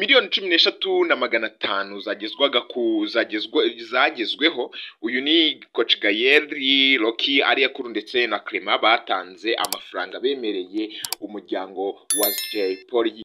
miliyoni 13,500 zagezweho. Uyu ni Coach Gaël, Rocky, Ariyakuru ndetse na Clement batanze amafaranga bemereye umuryango wa Jay Polly.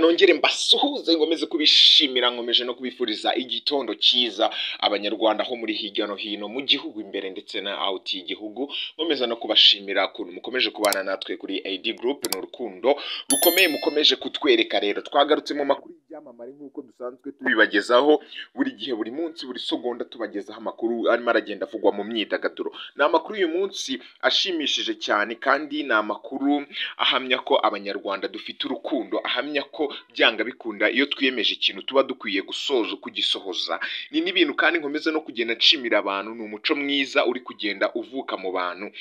Nongere mbasuhuze ngomeze kubishimira, nkomeje no kubifuriza igitondo cyiza abanyarwanda ho muri hirya no hino mu gihugu imbere ndetse na out y'igihugu. Nkomeza no kubashimira kuntu mukomeje kubana natwe kuri AD Group, n'urukundo rukomeye mukomeje kutwereka. Rero twagarutse mu makuru y'ibyamamare nk'uko dusanzwe tubibagezaho buri gihe, buri munsi, buri segonda tubagezaho amakuru arimo aragenda avugwa mu myidagaduro. Ni amakuru uyu munsi ashimishije cyane kandi ni amakuru ahamya ko abanyarwanda dufite urukundo, ahamya ko byanga bikunda iyo twiyemeje ikintu tuba dukwiye kugisohoza. Ni n'ibintu kandi nkomeza no kugenda nshimira abantu, ni umuco mwiza uri kugenda uvuka mu bantu.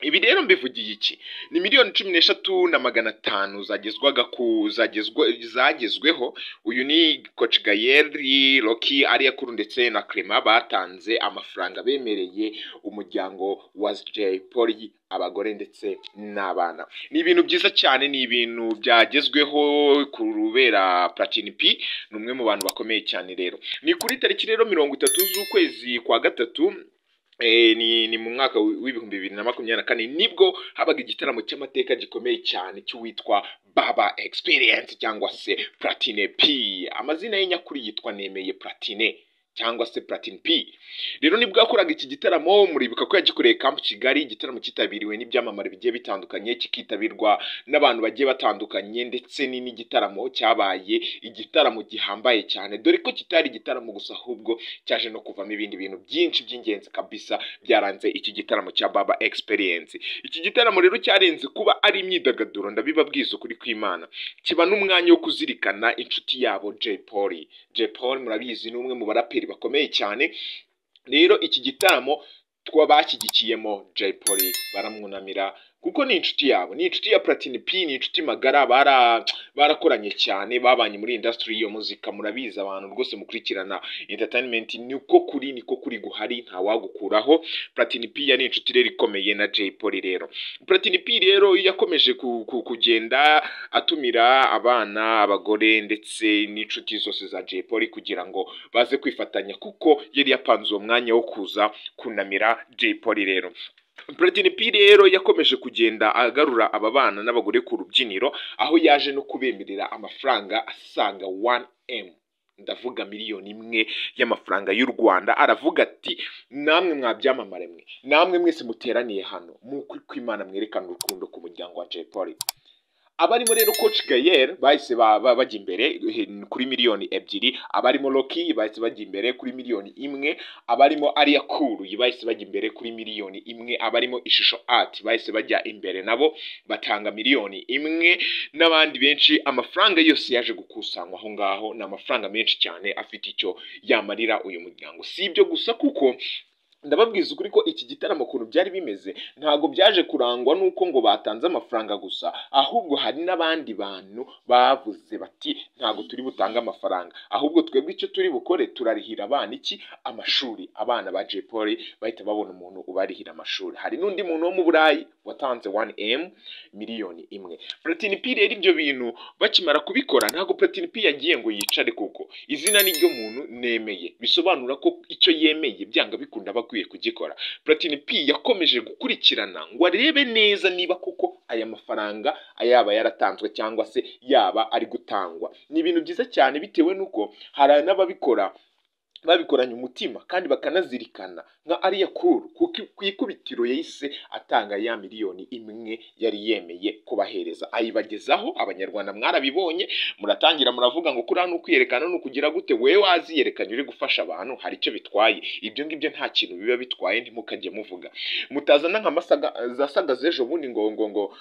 Ibi rero mbivugiye iki? Ni miliyoni 13,500 zagezweho. Uyu ni Coach Gaël, Rocky, Ariyakuru ndetse na Clement batanze amafaranga bemereye umuryango wa Jay Polly, abagore ndetse n'abana. Ni ibintu byiza cyane, ni ibintu byagezweho kurubera Platini P, ni umwe mu bantu bakomeye cyane. Rero ni kuri tariki rero 30 z'ukwezi kwa gatatu, ni mu mwaka w'ibihumbi 2024 nibwo habaga igitaramo cy'amateka gikomeye cyane cy'uwitwa Baba Experience cyangwa se Platini P. Amazina ye nyakuri yitwa Nemeye Platini cyangwa se Platini P. Rero nibwo yakoraga iki gitaramo, muribuka ko yagikoreye Camp Kigali. Igitaramo cyitabiriwe n'ibyamamare bigiye bitandukanye, kikitabirwa n'abantu bagiye batandukanye, ndetse n'igitaramo cyabaye igitaramo gihambaye cyane, dore ko kitari igitaramo gusa ahubwo cyaje no kuvamo ibindi bintu byinshi by'ingenzi kabisa byaranze iki gitaramo cya Baba Experience. Iki gitaramo rero cyarenze kuba ari imyidagaduro, ndabibabwiza ukuri kw'Imana, kiba n'umwanya wo kuzirikana inshuti yabo Jay Polly. Jay Polly murabizi ni umwe mu baraperi bakomeye cyane. Rero iki gitaramo twabashyigikiyemo Jay Polly, baramwunamira kuko ni inshuti yabo, ni inshuti ya Platini P, ni inshuti magara, barakoranye cyane, babanye muri industry yo muzika. Murabizi abantu rwose mukurikirana entertainment, niko kuri guhari, nta wagukuraho. Platini P yari inshuti rero ikomeye na Jay Polly. Rero Platini P rero yakomeje kugenda atumira abana, abagore ndetse n'inshuti zose za Jay Polly kugira ngo baze kwifatanya, kuko yari yapanze uwo mwanya wo kuza kunamira Jay Polly. Rero Platini P rero yakomeje kugenda agarura aba bana n'abagore ku rubyiniro, aho yaje no kubemerera amafaranga asaga 1M, ndavuga miliyoni 1 y'amafaranga y'u Rwanda. Aravuga ati namwe mwabyamamare mwe, namwe mwese muteraniye hano, mukuri kw'Imana mwerekana urukundo ku muryango wa Jay Polly. Abarimo rero Coach Gaël bahise bajya imbere kuri miliyoni 2, abarimo Rocky bahise bajya imbere kuri miliyoni 1, abarimo Ariyakuru bahise bajya imbere kuri miliyoni 1, abarimo Ishusho Art bahise bajya imbere nabo batanga miliyoni 1, n'abandi benshi. Amafaranga yose yaje gukusanywa aho ngaho, ni amafaranga menshi cyane afite icyo yamarira uyu muryango. Si ibyo gusa, kuko ndababwiza ukuri ko iki gitaramo kuntu byari bimeze ntago byaje kurangwa nuko ngo batanze amafaranga gusa, ahubwo hari n'abandi bantu bavuze bati ntago turi butange amafaranga, ahubwo twebwe icyo turi bukore turarihira abana amashuri. Abana ba Jay Polly bahita babona umuntu ubarihira amashuri. Hari n'undi muntu wo mu Burayi watanze 1M, miliyoni 1. Platini P rero ibyo bintu bakimara kubikora, ntago Platini P yagiye ngo yicare, kuko izina ni ryo muntu Nemeye, bisobanura ko icyo yemeye byanga bikunda bakwiye kugikora. Platini P yakomeje gukurikirana ngo arebe neza niba koko aya mafaranga ayaba yaratanzwe cyangwa se yaba ari gutangwa. Ni ibintu byiza cyane, bitewe nuko hari n'ababikora babikoranye umutima kandi bakanazirikana, nka Ariyakuru ku ikubitiro yahise atanga ya miliyoni 1 yari yemeye kubahereza, ayibagezaho. Abanyarwanda mwarabibonye, muratangira muravuga ngo kuri hano kwiyerekana no kugira gute, wewe waziyerekanye uri gufasha abantu, hari icyo bitwaye. Ibyo ngibyo nta kintu biba bitwaye, ntimukajye muvuga mutazana nk'amasaga zasaga z'ejo bundi ngo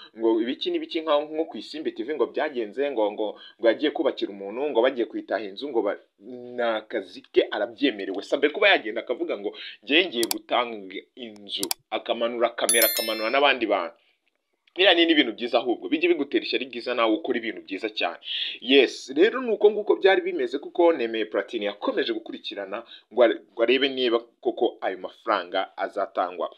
ibiki n'ibiki nko ku Isimbi TV ngo byagenze ngo yagiye kubakira umuntu, ngo bagiye kwitaha inzu, ngo ni akazi ke arabyemerewe sabe kuba yagenda akavuga ngo ngiye ngiye gutanga inzu akamanura kamera akamanura n'abandi bantu biriya ni ibintu byiza ahubwo bijye bigutera ishyari ryiza nawe ukora ibintu byiza cyane yes rero nuko nguko byari bimeze kuko Nemeye Platini yakomeje gukurikirana ngo arebe niba koko ayo mafaranga azatangwa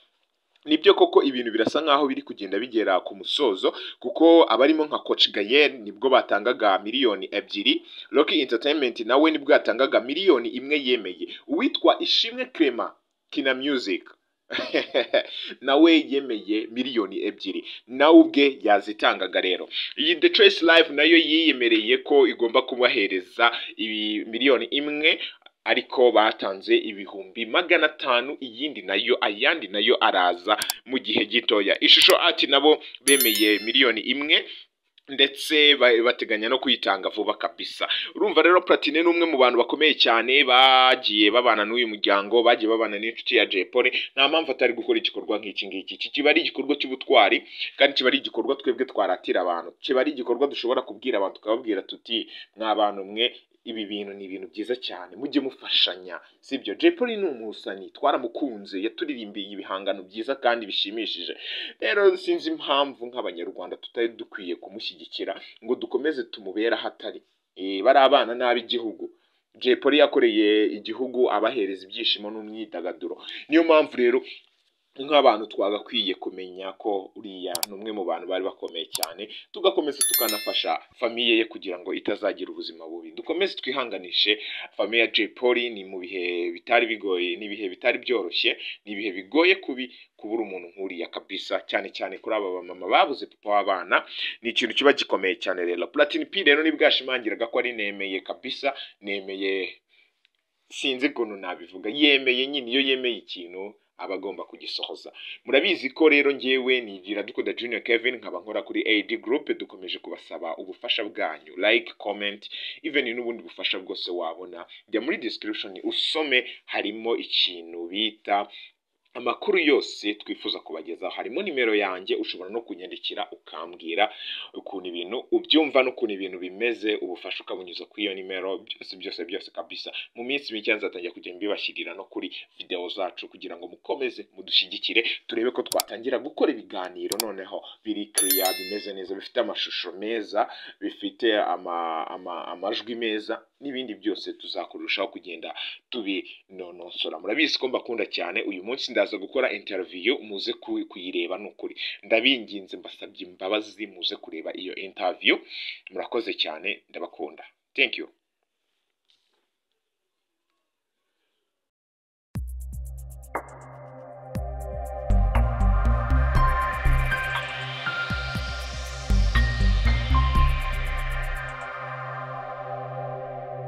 nibyo koko ibintu birasa nkaho biri kugenda bigera ku musozo kuko abarimo nka Coach Gael nibwo batangaga miliyoni 2 Rocky Entertainment nawe nibwo yatangaga miliyoni 1 yemeye uwitwa Ishimwe Clement Kina Music nawe yemeye miliyoni 2 nawe ubwe yazitangaga rero iyi The Trace Live nayo yiyemereye ko igomba kubahereza ibi miliyoni 1 ariko batanze ibihumbi 500 ayandi nayo araza mu gihe gitoya ishusho ati nabo bemeye miliyoni 1 ndetse bateganya no kuyitanga vuba kabisa urumva rero Platini ni umwe mu bantu bakomeye cyane bagiye babana n'uyu muryango bagiye babana n'inshuti ya Jay Polly nta mpamvu atari gukora igikorwa nk'iki ngiki kiba ari igikorwa cy'ubutwari kandi kiba ari igikorwa twebwe twaratira abantu kiba ari igikorwa dushobora kubwira abantu tukababwira tuti mw'abantu mwe ibi bintu ni ibintu byiza cyane mujye mufashanya sibyo Jay Polly ni umusani twaramukunze yaturirimbiye ibihangano byiza kandi bishimishije rero sinzi impamvu nk'abanyarwanda tutari dukwiye kumushyigikira ngo dukomeze tumubera hatari bari abana nabi igihugu Jay Polly yakoreye igihugu abahereza ibyishimo n'umyidagaduro niyo mpamvu rero nk'abantu twagakwiye kumenya ko uriya numwe mu bantu bari bakomeye cyane tugakomeza tukanafasha famiye ye kugira ngo itazagira ubuzima bubi dukomeze twihanganishe famiye ya Jay Polly ni mu bihe bitari bigoye ni bihe bitari byoroshye ni bihe bigoye kubura umuntu nkuriya kabisa cyane cyane kuri aba mama babuze papa w'abana ni ikintu kiba gikomeye cyane rero Platini P rero nibwashimangiraga ko ari Nemeye kabisa Nemeye sinzi ukuntu nabivuga yemeye nyine iyo yemeye ikintu abagomba kugisohoza murabizi ko rero ngewe nigira Dukunda Junior Kevin nkaba nkora kuri AD Group dukomeje kubasaba ubufasha bwanyu like comment even n'ubundi bufasha bwose wabona jya muri description usome harimo ikintu bita amakuru yose twifuza kubagezaho harimo nimero yanjye ushobora no kunyandikira ukambwira ukuntu ibintu ubyumva n'ukuntu ibintu bimeze ubufasha ukabunyuza kuri iyo nimero byose kabisa mu minsi mike nzatangira kujya mbibashyirira no kuri video zacu kugira ngo mukomeze mudushyigikire turebe ko twatangira gukora ibiganiro noneho biri clear bimeze neza bifite amashusho meza bifite amajwi meza n'ibindi byose tuzakurushaho kugenda tubinonosora murabizi ko mbakunda cyane uyu munsi ndaza gukora interview muze kuyireba n'ukuri ndabinginze mbasabye imbabazi muze kureba iyo interview murakoze cyane ndabakunda thank you